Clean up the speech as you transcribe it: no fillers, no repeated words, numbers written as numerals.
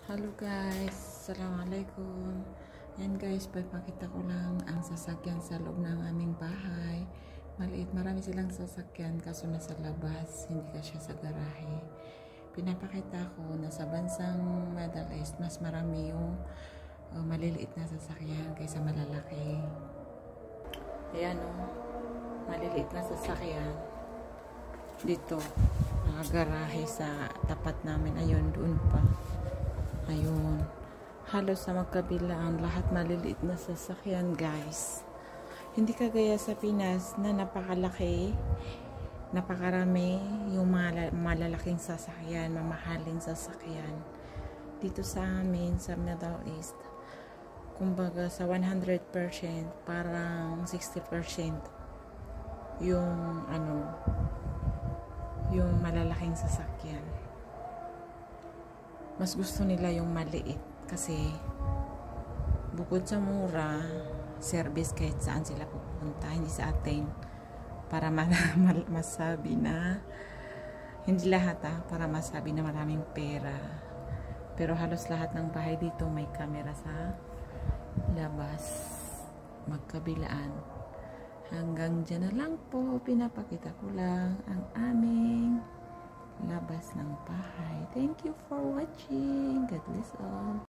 Hello guys, Assalamualaikum. Yan guys, papakita ko lang ang sasakyan sa loob ng aming bahay. Maliit, marami silang sasakyan kaso nasa labas, hindi ka siya sa garahe. Pinapakita ko na sa bansang Middle East, mas marami yung maliliit na sasakyan kaysa malalaki. Ayan maliliit na sasakyan. Dito, garahe sa tapat namin. Ayun, doon pa. Ayun. Halos sa magkabilaan, lahat maliliit na sasakyan, guys. Hindi kagaya sa Pinas na napakalaki, napakarami yung malalaking sasakyan, mamahaling sasakyan. Dito sa amin, sa Middle East, kumbaga sa 100%, parang 60% yung yung malalaking sasakyan. Mas gusto nila yung maliit kasi bukod sa mura, service kahit saan sila pupunta, hindi sa atin para masabi na hindi lahat para masabi na maraming pera, pero halos lahat ng bahay dito may camera sa labas, magkabilaan. Hanggang dyan na lang po, pinapakita ko lang ang aming labas ng bahay. Thank you for watching. God bless all.